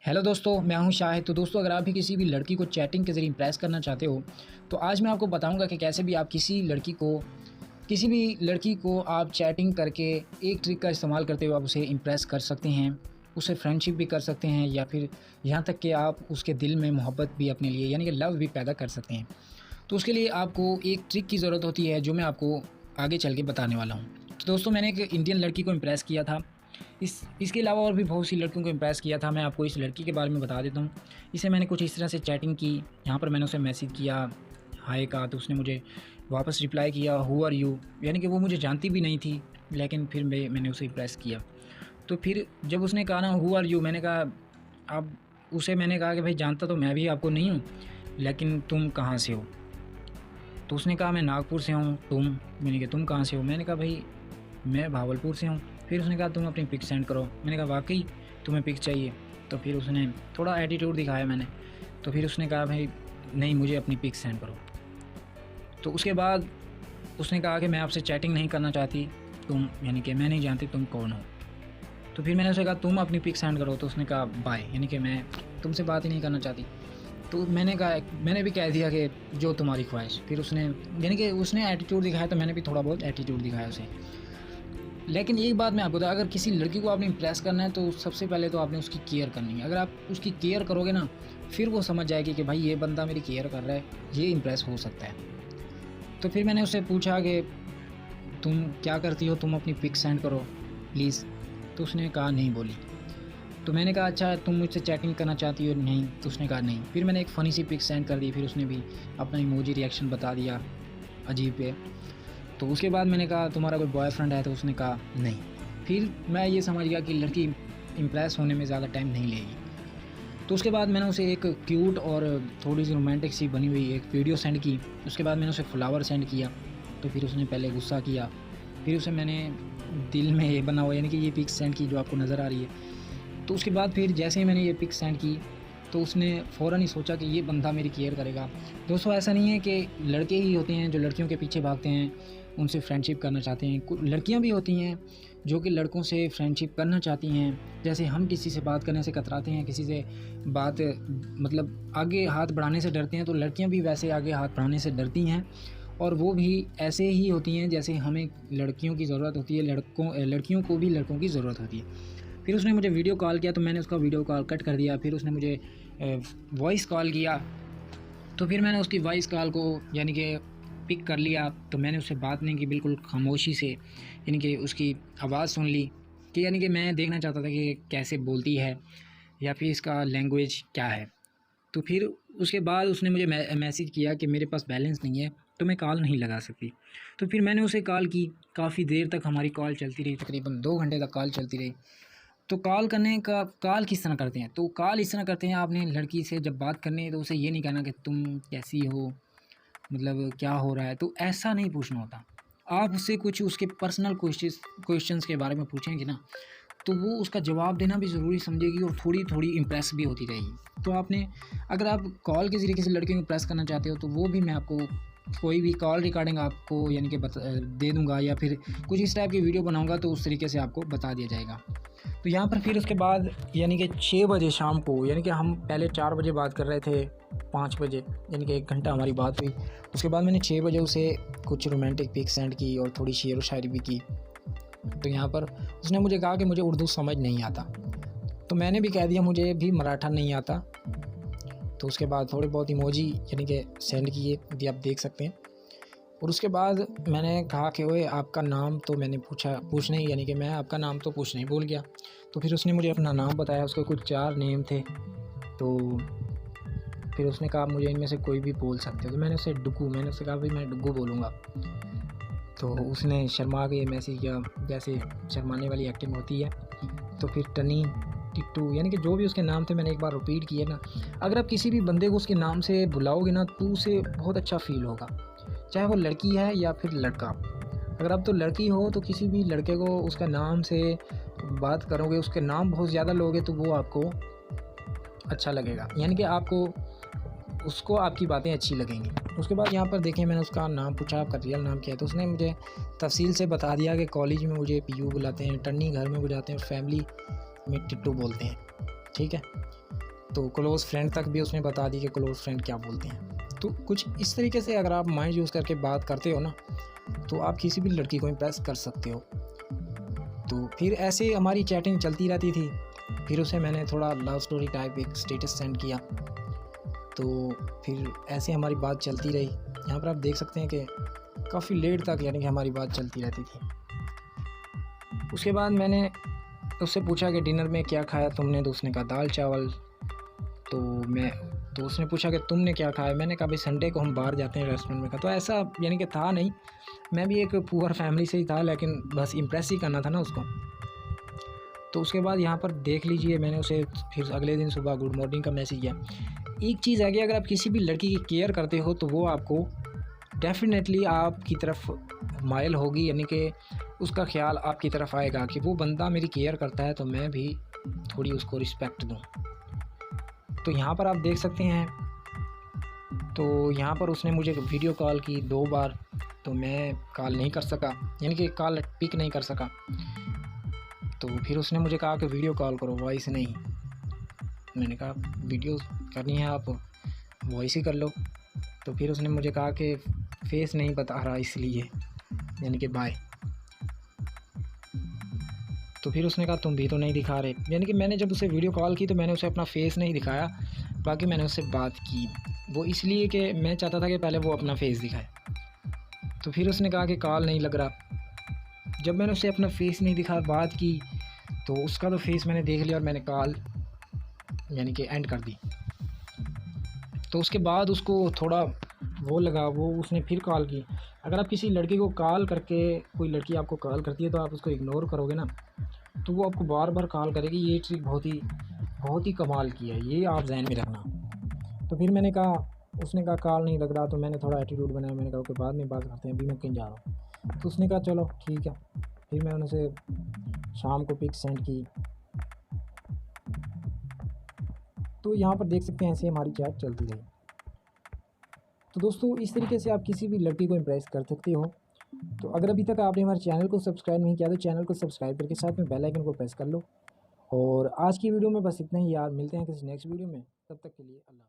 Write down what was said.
Hello दोस्तों, मैं हूं शाहिद। तो दोस्तों, अगर आप भी किसी भी लड़की को चैटिंग के ज़रिए इम्प्रेस करना चाहते हो तो आज मैं आपको बताऊंगा कि कैसे भी आप किसी भी लड़की को आप चैटिंग करके एक ट्रिक का इस्तेमाल करते हुए आप उसे इम्प्रेस कर सकते हैं, उससे फ्रेंडशिप भी कर सकते हैं या फिर यहाँ तक कि आप उसके दिल में मोहब्बत भी अपने लिए यानी कि लव भी पैदा कर सकते हैं। तो उसके लिए आपको एक ट्रिक की ज़रूरत होती है जो मैं आपको आगे चल के बताने वाला हूँ। तो दोस्तों, मैंने एक इंडियन लड़की को इम्प्रेस किया था। इसके अलावा और भी बहुत सी लड़कियों को इम्प्रेस किया था। मैं आपको इस लड़की के बारे में बता देता हूँ। इसे मैंने कुछ इस तरह से चैटिंग की। यहाँ पर मैंने उसे मैसेज किया, हाय कहा, तो उसने मुझे वापस रिप्लाई किया हु आर यू, यानी कि वो मुझे जानती भी नहीं थी, लेकिन फिर मैंने उसे इम्प्रेस किया। तो फिर जब उसने कहा ना हु आर यू, मैंने कहा कि भाई जानता तो मैं भी आपको नहीं हूँ, लेकिन तुम कहाँ से हो। तो उसने कहा मैं नागपुर से हूँ। मैंने कहा तुम कहाँ से हो। मैंने कहा भाई मैं भावलपुर से हूँ। फिर उसने कहा तुम अपनी पिक सेंड करो। मैंने कहा वाकई तुम्हें पिक चाहिए। तो फिर उसने थोड़ा एटीट्यूड दिखाया मैंने। तो फिर उसने कहा भाई नहीं, मुझे अपनी पिक सेंड करो। तो उसके बाद उसने कहा कि मैं आपसे चैटिंग नहीं करना चाहती, तुम यानी कि मैं नहीं जानती तुम कौन हो। तो फिर मैंने उसे कहा तुम अपनी पिक सेंड करो। तो उसने कहा बाय, यानी कि मैं तुमसे बात ही नहीं करना चाहती। तो मैंने भी कह दिया कि जो तुम्हारी ख्वाहिश। फिर उसने यानी कि उसने एटीट्यूड दिखाया, तो मैंने भी थोड़ा बहुत एटीट्यूड दिखाया उसे। लेकिन एक बात मैं आपको बता, अगर किसी लड़की को आपने इम्प्रेस करना है तो सबसे पहले तो आपने उसकी केयर करनी है। अगर आप उसकी केयर करोगे ना, फिर वो समझ जाएगी कि भाई ये बंदा मेरी केयर कर रहा है, ये इम्प्रेस हो सकता है। तो फिर मैंने उससे पूछा कि तुम क्या करती हो, तुम अपनी पिक सेंड करो प्लीज़। तो उसने कहा नहीं बोली। तो मैंने कहा अच्छा तुम मुझसे चैटिंग करना चाहती हो नहीं। तो उसने कहा नहीं। फिर मैंने एक फ़नी सी पिक सेंड कर दी। फिर उसने भी अपना इमोजी रिएक्शन बता दिया अजीब पे। तो उसके बाद मैंने कहा तुम्हारा कोई बॉयफ्रेंड है। तो उसने कहा नहीं। फिर मैं ये समझ गया कि लड़की इम्प्रेस होने में ज़्यादा टाइम नहीं लेगी। तो उसके बाद मैंने उसे एक क्यूट और थोड़ी सी रोमांटिक सी बनी हुई एक वीडियो सेंड की। उसके बाद मैंने उसे फ्लावर सेंड किया। तो फिर उसने पहले गुस्सा किया। फिर उसे मैंने दिल में ये बना हुआ यानी कि ये पिक सेंड की जो आपको नज़र आ रही है। तो उसके बाद फिर जैसे ही मैंने ये पिक सेंड की तो उसने फ़ौरन ही सोचा कि ये बंदा मेरी केयर करेगा। दोस्तों, ऐसा नहीं है कि लड़के ही होते हैं जो लड़कियों के पीछे भागते हैं, उनसे फ्रेंडशिप करना चाहते हैं। कुछ लड़कियां भी होती हैं जो कि लड़कों से फ्रेंडशिप करना चाहती हैं। जैसे हम किसी से बात करने से कतराते हैं, किसी से बात मतलब आगे हाथ बढ़ाने से डरते हैं, तो लड़कियां भी वैसे आगे हाथ बढ़ाने से डरती हैं। और वो भी ऐसे ही होती हैं जैसे हमें लड़कियों की ज़रूरत होती है, लड़कियों को भी लड़कों की ज़रूरत होती है। फिर उसने मुझे वीडियो कॉल किया, तो मैंने उसका वीडियो कॉल कट कर दिया। फिर उसने मुझे वॉइस कॉल किया। तो फिर मैंने उसकी वॉइस कॉल को यानी कि पिक कर लिया। तो मैंने उससे बात नहीं की, बिल्कुल खामोशी से, यानी कि उसकी आवाज़ सुन ली कि यानी कि मैं देखना चाहता था कि कैसे बोलती है या फिर इसका लैंग्वेज क्या है। तो फिर उसके बाद उसने मुझे मैसेज किया कि मेरे पास बैलेंस नहीं है तो मैं कॉल नहीं लगा सकती। तो फिर मैंने उसे कॉल की। काफ़ी देर तक हमारी कॉल चलती रही, तकरीबन 2 घंटे तक कॉल चलती रही। तो कॉल किस तरह करते हैं, तो कॉल इस तरह करते हैं, आपने लड़की से जब बात करनी है तो उसे ये नहीं कहना कि तुम कैसी हो, मतलब क्या हो रहा है, तो ऐसा नहीं पूछना होता। आप उससे कुछ उसके पर्सनल क्वेश्चंस के बारे में पूछेंगे ना, तो वो उसका जवाब देना भी ज़रूरी समझेगी और थोड़ी थोड़ी इम्प्रेस भी होती रहेगी। तो आपने अगर आप कॉल के ज़रिए किसी लड़के को इम्प्रेस करना चाहते हो तो वो भी मैं आपको कोई भी कॉल रिकॉर्डिंग आपको यानी कि दे दूँगा या फिर कुछ इस टाइप की वीडियो बनाऊँगा तो उस तरीके से आपको बता दिया जाएगा। तो यहाँ पर फिर उसके बाद यानी कि 6 बजे शाम को, यानी कि हम पहले 4 बजे बात कर रहे थे, 5 बजे यानी कि 1 घंटा हमारी बात हुई। उसके बाद मैंने 6 बजे उसे कुछ रोमांटिक पिक सेंड की और थोड़ी शेर व शायरी भी की। तो यहाँ पर उसने मुझे कहा कि मुझे उर्दू समझ नहीं आता। तो मैंने भी कह दिया मुझे भी मराठा नहीं आता। तो उसके बाद थोड़े बहुत इमोजी यानी कि सेंड किए, यदि आप देख सकते हैं। और उसके बाद मैंने कहा कि ओए आपका नाम, तो मैंने पूछने ही यानी कि मैं आपका नाम तो पूछने ही भूल गया। तो फिर उसने मुझे अपना नाम बताया, उसके कुछ 4 नेम थे। तो फिर उसने कहा मुझे इनमें से कोई भी बोल सकते हो। तो मैंने उससे कहा भाई मैं डुग्गू बोलूँगा। तो उसने शर्मा के मैसेज किया, जैसे शर्माने वाली एक्टिंग होती है। तो फिर टनी टिट्टू यानी कि जो भी उसके नाम थे मैंने एक बार रिपीट किए ना। अगर आप किसी भी बंदे को उसके नाम से बुलाओगे ना तो उसे बहुत अच्छा फील होगा, चाहे वो लड़की है या फिर लड़का। अगर आप तो लड़की हो तो किसी भी लड़के को उसका नाम से बात करोगे, उसके नाम बहुत ज़्यादा लोगे तो वो आपको अच्छा लगेगा, यानी कि उसको आपकी बातें अच्छी लगेंगी। उसके बाद यहाँ पर देखें, मैंने उसका नाम पूछा आपका रियल नाम क्या है। तो उसने मुझे तफसील से बता दिया कि कॉलेज में मुझे पीयू बुलाते हैं, टन्नी घर में बुलाते हैं, फैमिली में टिट्टू बोलते हैं। ठीक है। तो क्लोज़ फ्रेंड तक भी उसने बता दी कि क्लोज़ फ्रेंड क्या बोलते हैं। तो कुछ इस तरीके से अगर आप माइंड यूज़ करके बात करते हो ना, तो आप किसी भी लड़की को इम्प्रेस कर सकते हो। तो फिर ऐसे हमारी चैटिंग चलती रहती थी। फिर उसे मैंने थोड़ा लव स्टोरी टाइप एक स्टेटस सेंड किया, तो फिर ऐसे हमारी बात चलती रही। यहाँ पर आप देख सकते हैं कि काफ़ी लेट तक यानी कि हमारी बात चलती रहती थी। उसके बाद मैंने उससे पूछा कि डिनर में क्या खाया तुमने, तो उसने कहा दाल चावल। तो उसने पूछा कि तुमने क्या खाया, मैंने कहा भाई संडे को हम बाहर जाते हैं रेस्टोरेंट में। का तो ऐसा यानी कि था नहीं, मैं भी एक पुअर फैमिली से ही था, लेकिन बस इम्प्रेस ही करना था ना उसको। तो उसके बाद यहाँ पर देख लीजिए, मैंने उसे फिर अगले दिन सुबह गुड मॉर्निंग का मैसेज किया। एक चीज़ है कि अगर आप किसी भी लड़की की केयर करते हो तो वो आपको डेफिनेटली आपकी तरफ माइल होगी, यानी कि उसका ख्याल आपकी तरफ आएगा कि वो बंदा मेरी केयर करता है तो मैं भी थोड़ी उसको रिस्पेक्ट दूँ। तो यहाँ पर आप देख सकते हैं, तो यहाँ पर उसने मुझे वीडियो कॉल की 2 बार, तो मैं कॉल नहीं कर सका, यानी कि कॉल पिक नहीं कर सका। तो फिर उसने मुझे कहा कि वीडियो कॉल करो, वॉइस नहीं। मैंने कहा वीडियो करनी है आप वॉइस ही कर लो। तो फिर उसने मुझे कहा कि फेस नहीं बता रहा इसलिए, यानी कि बाय। तो फिर उसने कहा तुम भी तो नहीं दिखा रहे, यानी कि मैंने जब उसे वीडियो कॉल की तो मैंने उसे अपना फेस नहीं दिखाया, बाकी मैंने उससे बात की, वो इसलिए कि मैं चाहता था कि पहले वो अपना फेस दिखाए। तो फिर उसने कहा कि कॉल नहीं लग रहा। जब मैंने उसे अपना फेस नहीं दिखा बात की, तो उसका तो फेस मैंने देख लिया और मैंने कॉल यानी कि एंड कर दी। तो उसके बाद उसको थोड़ा वो लगा, वो उसने फिर कॉल की। अगर आप किसी लड़की को कॉल करके, कोई लड़की आपको कॉल करती है तो आप उसको इग्नोर करोगे ना, तो वो आपको बार बार कॉल करेगी। ये ट्रिक बहुत ही कमाल की है, ये आप ज़हन में रखना। तो फिर मैंने कहा, उसने कहा कॉल नहीं लग रहा, तो मैंने थोड़ा एटीट्यूड बनाया, मैंने कहा ओके बाद में बात करते हैं, अभी मैं कहीं जा रहा हूँ। तो उसने कहा चलो ठीक है। फिर मैंने उसे शाम को पिक सेंड की। तो यहाँ पर देख सकते हैं ऐसे हमारी चैट चलती रही। तो दोस्तों इस तरीके से आप किसी भी लड़की को इम्प्रेस कर सकते हो। तो अगर अभी तक आपने हमारे चैनल को सब्सक्राइब नहीं किया तो चैनल को सब्सक्राइब करके साथ में बेल आइकन को प्रेस कर लो। और आज की वीडियो में बस इतना ही यार, मिलते हैं किसी नेक्स्ट वीडियो में, तब तक के लिए अल्लाह।